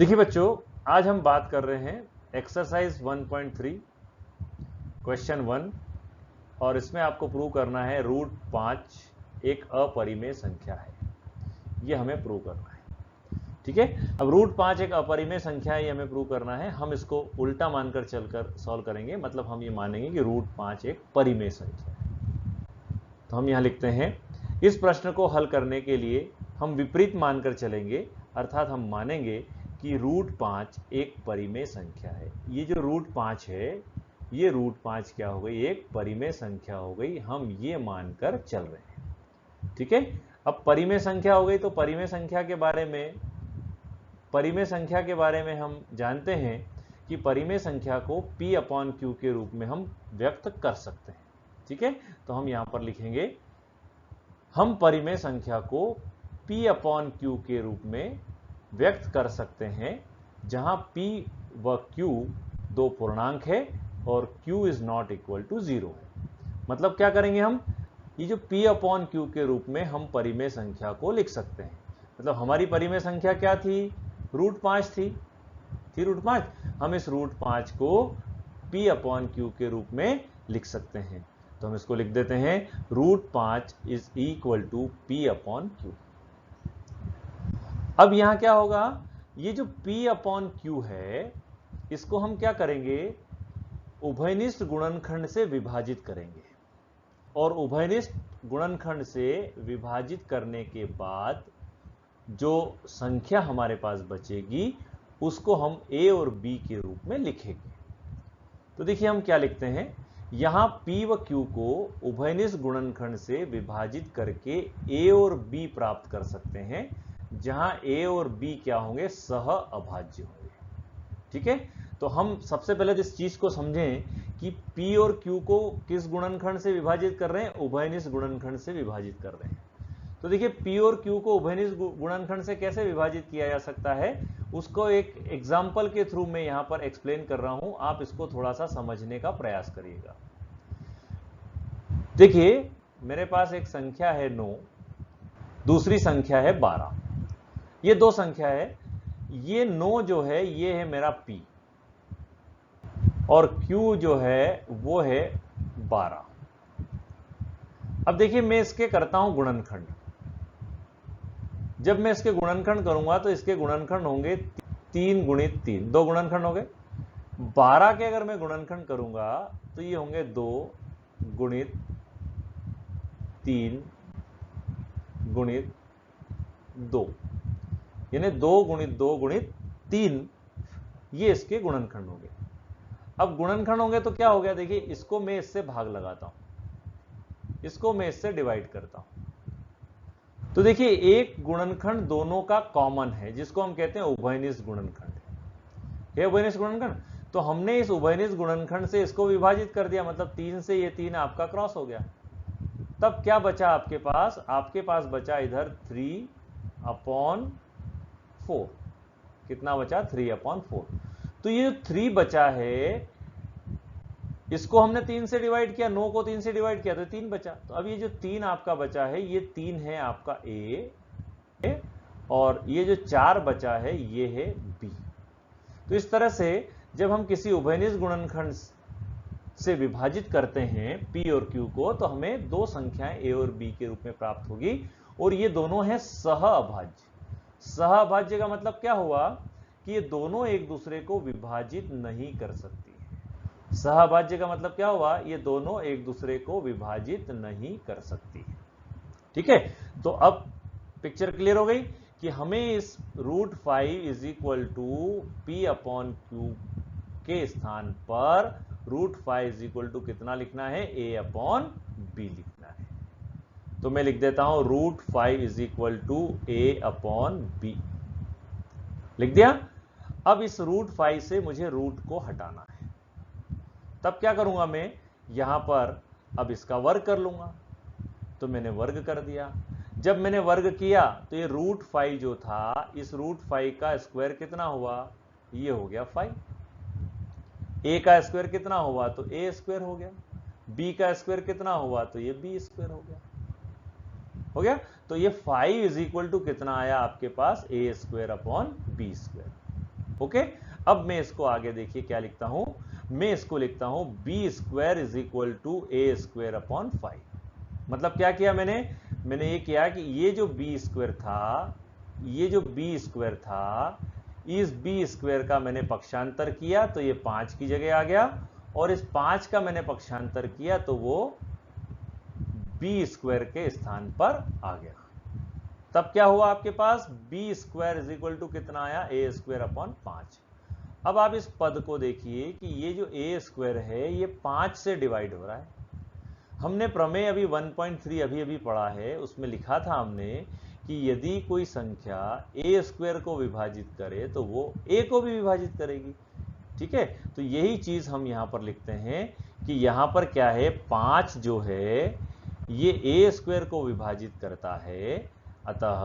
देखिए बच्चों, आज हम बात कर रहे हैं एक्सरसाइज 1.3 क्वेश्चन 1 और इसमें आपको प्रूव करना है रूट 5 एक अपरिमेय संख्या है। ये हमें प्रूव करना है। ठीक है, अब रूट 5 एक अपरिमेय संख्या है, ये हमें प्रूव करना है। हम इसको उल्टा मानकर चलकर सॉल्व करेंगे, मतलब हम ये मानेंगे कि रूट 5 एक परिमेय संख्या है। तो हम यहां लिखते हैं, इस प्रश्न को हल करने के लिए हम विपरीत मानकर चलेंगे, अर्थात हम मानेंगे कि रूट 5 एक परिमेय संख्या है। ये जो रूट 5 है, ये रूट 5 क्या हो गई, एक परिमेय संख्या हो गई। हम ये मानकर चल रहे हैं। ठीक है, अब परिमेय संख्या हो गई तो परिमेय संख्या के बारे में हम जानते हैं कि परिमेय संख्या को P अपॉन Q के रूप में हम व्यक्त कर सकते हैं। ठीक है, तो हम यहां पर लिखेंगे, हम परिमेय संख्या को P अपॉन Q के रूप में व्यक्त कर सकते हैं, जहां P व Q दो पूर्णांक है और Q is not equal to 0 है। मतलब क्या करेंगे हम, ये जो P अपॉन Q के रूप में हम परिमेय संख्या को लिख सकते हैं। मतलब हमारी परिमेय संख्या क्या थी, रूट 5 थी रूट 5। हम इस रूट 5 को P अपॉन Q के रूप में लिख सकते हैं। तो हम इसको लिख देते हैं, root 5 is equal to P upon Q। अब यहां क्या होगा, ये जो P अपॉन Q है, इसको हम क्या करेंगे, उभयनिष्ठ गुणनखंड से विभाजित करेंगे। और उभयनिष्ठ गुणनखंड से विभाजित करने के बाद जो संख्या हमारे पास बचेगी, उसको हम A और B के रूप में लिखेंगे। तो देखिए हम क्या लिखते हैं, यहां P व Q को उभयनिष्ठ गुणनखंड से विभाजित करके A और B प्राप्त कर सकते हैं, जहां A और B क्या होंगे, सह अभाज्य होंगे। ठीक है, तो हम सबसे पहले इस चीज को समझें कि P और Q को किस गुणनखंड से विभाजित कर रहे हैं, उभयनिष्ठ गुणनखंड से विभाजित कर रहे हैं। तो देखिए P और Q को उभयनिष्ठ गुणनखंड से कैसे विभाजित किया जा सकता है, उसको एक एग्जाम्पल के थ्रू मैं यहां पर एक्सप्लेन कर रहा हूं। आप इसको थोड़ा सा समझने का प्रयास करिएगा। देखिए मेरे पास एक संख्या है 9, दूसरी संख्या है 12। ये दो संख्या है। ये 9 जो है ये है मेरा P और Q जो है वो है 12। अब देखिए मैं इसके करता हूं गुणनखंड। जब मैं इसके गुणनखंड करूंगा तो इसके गुणनखंड होंगे 3 गुणित 3, दो गुणनखंड हो गए। 12 के अगर मैं गुणनखंड करूंगा तो ये होंगे 2 गुणित 3 गुणित 2, यानी 2 गुणित 2 गुणित 3, ये इसके गुणनखंड होंगे। अब गुणनखंड होंगे तो क्या हो गया, देखिए इसको मैं इससे भाग लगाता हूं, इसको मैं इससे डिवाइड करता हूं। तो देखिए एक गुणनखंड दोनों का कॉमन है, जिसको हम कहते हैं उभयनिष्ठ गुणनखंड है। उभयनिष्ठ गुणनखंड, तो हमने इस उभयनिष्ठ गुणनखंड से इसको विभाजित कर दिया, मतलब 3 से ये 3 आपका क्रॉस हो गया। तब क्या बचा आपके पास, आपके पास बचा इधर 3 अपॉन 4। कितना बचा, 3 अपॉन 4। तो ये जो 3 बचा है, इसको हमने 3 से डिवाइड किया, 9 को 3 से डिवाइड किया तो 3 बचा। तो अब ये जो 3 आपका बचा है, ये 3 है आपका A, और ये जो 4 बचा है ये है B। तो इस तरह से जब हम किसी उभयनिष्ठ गुणनखंड से विभाजित करते हैं P और Q को, तो हमें दो संख्याएं A और B के रूप में प्राप्त होगी, और ये दोनों हैं सह अभाज्य। सह अभाज्य का मतलब क्या हुआ कि ये दोनों एक दूसरे को विभाजित नहीं कर सकती। सहअभाज्य का मतलब क्या हुआ, ये दोनों एक दूसरे को विभाजित नहीं कर सकती। ठीक है, तो अब पिक्चर क्लियर हो गई कि हमें इस root 5 is equal to P upon Q के स्थान पर रूट 5 इज इक्वल टू कितना लिखना है, A अपॉन B लिखना है। तो मैं लिख देता हूं root 5 is equal to A upon B, लिख दिया। अब इस रूट 5 से मुझे रूट को हटाना है, तब क्या करूंगा मैं, यहां पर अब इसका वर्ग कर लूंगा। तो मैंने वर्ग कर दिया। जब मैंने वर्ग किया तो ये रूट 5 जो था, इस रूट 5 का स्क्वायर कितना हुआ, ये हो गया 5। A का स्क्वायर कितना हुआ, तो A स्क्वायर हो गया। B का स्क्वायर कितना हुआ, तो ये B स्क्वायर हो गया। तो ये 5 इज इक्वल टू कितना आया आपके पास, A square upon B square. Okay, अब मैं इसको आगे देखिए क्या लिखता हूं, मैं इसको लिखता हूं b square is equal to a square upon 5। मतलब क्या किया मैंने ये किया कि ये जो बी स्क्वायर था, ये जो बी स्क्वायर था, इस बी स्क्वायर का मैंने पक्षांतर किया तो ये 5 की जगह आ गया, और इस 5 का मैंने पक्षांतर किया तो वो बी स्क्वायर के स्थान पर आ गया। तब क्या हुआ आपके पास, B square is equal to कितना आया, ए स्क्वायर अपॉन 5। अब आप इस पद को देखिए कि ये जो ए स्क्वायर है ये 5 से डिवाइड हो रहा है। हमने प्रमेय अभी 1.3 अभी पढ़ा है, उसमें लिखा था हमने कि यदि कोई संख्या ए स्क्वायर को विभाजित करे तो वो ए को भी विभाजित करेगी। ठीक है, तो यही चीज हम यहां पर लिखते हैं कि यहां पर क्या है, 5 जो है ये ए स्क्वायर को विभाजित करता है, अतः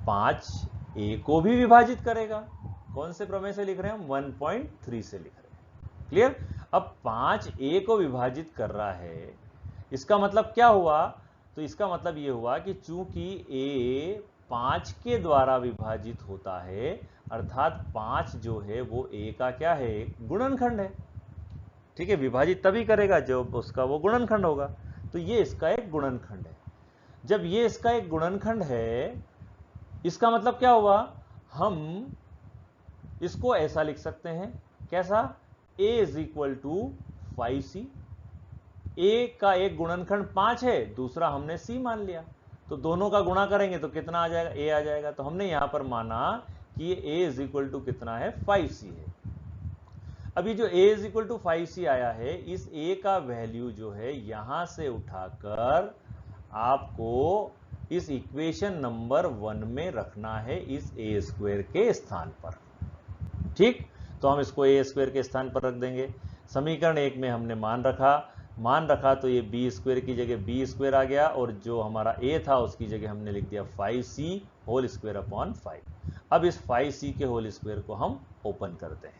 5 ए को भी विभाजित करेगा। कौन से प्रमेय से लिख रहे हैं हम, 1.3 से लिख रहे हैं। क्लियर। अब 5 ए को विभाजित कर रहा है, इसका मतलब क्या हुआ, तो इसका मतलब यह हुआ कि चूंकि ए 5 के द्वारा विभाजित होता है, अर्थात 5 जो है वो ए का क्या है, गुणनखंड है। ठीक है, विभाजित तभी करेगा जब उसका वो गुणनखंड होगा, तो ये इसका एक गुणनखंड है। जब ये इसका एक गुणनखंड है, इसका मतलब क्या हुआ, हम इसको ऐसा लिख सकते हैं, कैसा, a is equal to 5c। A का एक गुणनखंड 5 है, दूसरा हमने c मान लिया, तो दोनों का गुणा करेंगे तो कितना आ जाएगा, a आ जाएगा। तो हमने यहां पर माना कि ये a इज इक्वल टू कितना है, 5c है। अभी जो a is equal to 5c आया है, इस a का वैल्यू जो है यहां से उठाकर आपको इस इक्वेशन नंबर 1 में रखना है, इस a स्क्वायर के स्थान पर। ठीक, तो हम इसको a स्क्वायर के स्थान पर रख देंगे। समीकरण 1 में हमने मान रखा तो ये बी स्क्वायर की जगह बी स्क्वायर आ गया, और जो हमारा a था उसकी जगह हमने लिख दिया 5c होल स्क्वायर अपॉन 5। अब इस 5c के होल स्क्वायर को हम ओपन करते हैं।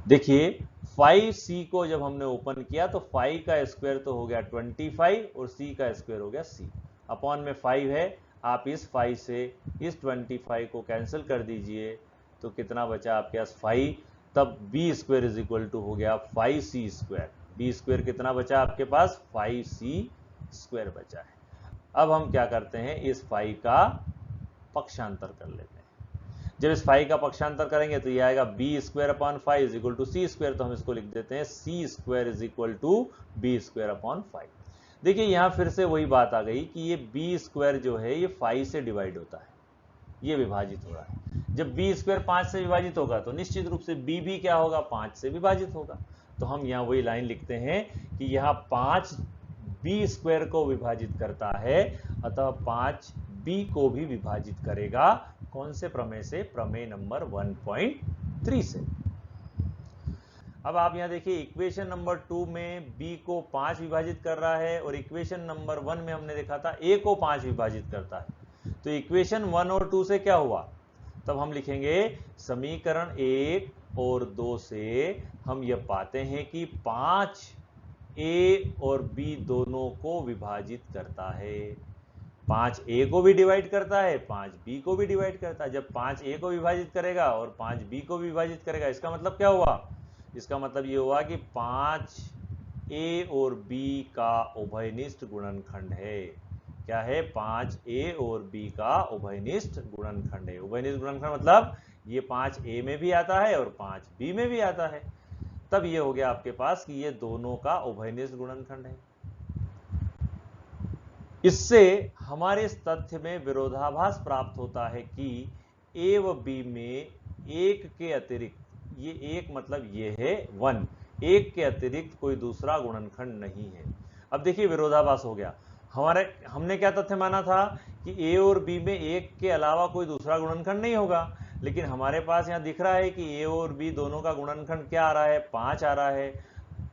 देखिए 5c को जब हमने ओपन किया तो 5 का स्क्वायर तो हो गया 25, और c का स्क्वायर हो गया c। अपॉन में 5 है, आप इस 5 से इस 25 को कैंसिल कर दीजिए, तो कितना बचा आपके पास 5। तब b square is equal to हो गया 5c स्क्वायर। बी स्क्वायर कितना बचा आपके पास, 5c स्क्वायर बचा है। अब हम क्या करते हैं, इस 5 का पक्षांतर कर लेते हैं। जब इस 5 का पक्षांतर करेंगे तो ये आएगा B square upon 5 is equal to C square, तो हम इसको लिख देते हैं C square is equal to B square upon 5। देखिए यहां फिर से वही बात आ गई कि ये बी स्क्वायर जो है ये 5 से डिवाइड होता है, ये विभाजित हो रहा है। जब बी स्क्वायर 5 से विभाजित होगा तो निश्चित रूप से बी भी क्या होगा, 5 से विभाजित होगा। तो हम यहां वही लाइन लिखते हैं कि यहां 5 बी स्क्वायर को विभाजित करता है, अतः 5 बी को भी विभाजित करेगा। कौन से प्रमेय से, प्रमेय नंबर 1.3 से। अब आप यहां देखिए इक्वेशन नंबर 2 में b को 5 विभाजित कर रहा है, और इक्वेशन नंबर 1 में हमने देखा था a को 5 विभाजित करता है। तो इक्वेशन 1 और 2 से क्या हुआ, तब हम लिखेंगे समीकरण 1 और 2 से हम यह पाते हैं कि 5 a और b दोनों को विभाजित करता है। 5 a को भी डिवाइड करता है, 5 b को भी डिवाइड करता है। जब 5 a को विभाजित करेगा और 5 b को भी विभाजित करेगा, इसका मतलब क्या हुआ, इसका मतलब ये हुआ कि 5 a और b का उभयनिष्ठ गुणनखंड है। क्या है, 5 a और b का उभयनिष्ठ गुणनखंड है। उभयनिष्ठ गुणनखंड मतलब ये 5 a में भी आता है और 5 b में भी आता है। तब ये हो गया आपके पास कि ये दोनों का उभयनिष्ठ गुणनखंड है। इससे हमारे इस तथ्य में विरोधाभास प्राप्त होता है कि a व b में एक के अतिरिक्त, ये एक मतलब ये है 1, एक के अतिरिक्त कोई दूसरा गुणनखंड नहीं है। अब देखिए विरोधाभास हो गया। हमने क्या तथ्य माना था कि a और b में एक के अलावा कोई दूसरा गुणनखंड नहीं होगा, लेकिन हमारे पास यहां दिख रहा है कि a और b दोनों का गुणनखंड क्या आ रहा है, 5 आ रहा है,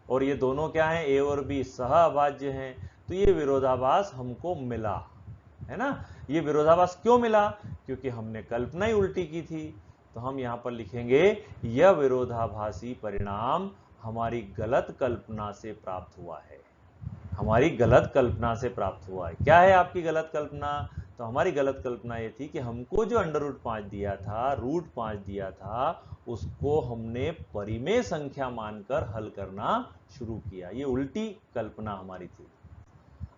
और ये दोनों क्या हैं, a और b सहअभाज्य हैं। तो ये विरोधाभास हमको मिला है ना। ये विरोधाभास क्यों मिला, क्योंकि हमने कल्पना ही उल्टी की थी। तो हम यहां पर लिखेंगे यह विरोधाभासी परिणाम हमारी गलत कल्पना से प्राप्त हुआ है। हमारी गलत कल्पना से प्राप्त हुआ है। क्या है आपकी गलत कल्पना, तो हमारी गलत कल्पना ये थी कि हमको जो √5 दिया था, √5 दिया था, उसको हमने परिमेय संख्या मानकर हल करना शुरू किया। ये उल्टी कल्पना हमारी थी।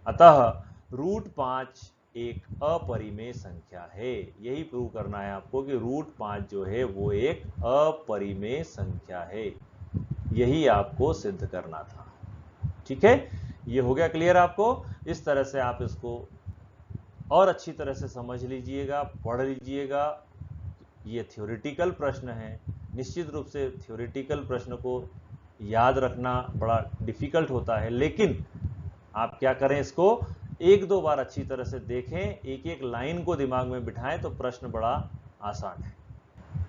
अतः √5 एक अपरिमेय संख्या है। यही प्रूव करना है आपको कि √5 जो है वो एक अपरिमेय संख्या है। यही आपको सिद्ध करना था। ठीक है, ये हो गया क्लियर आपको। इस तरह से आप इसको और अच्छी तरह से समझ लीजिएगा, पढ़ लीजिएगा। ये थ्योरेटिकल प्रश्न है, निश्चित रूप से थ्योरेटिकल प्रश्न को याद रखना बड़ा डिफिकल्ट होता है, लेकिन आप क्या करें, इसको एक दो बार अच्छी तरह से देखें, एक एक लाइन को दिमाग में बिठाएं तो प्रश्न बड़ा आसान है।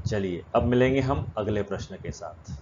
चलिए अब मिलेंगे हम अगले प्रश्न के साथ।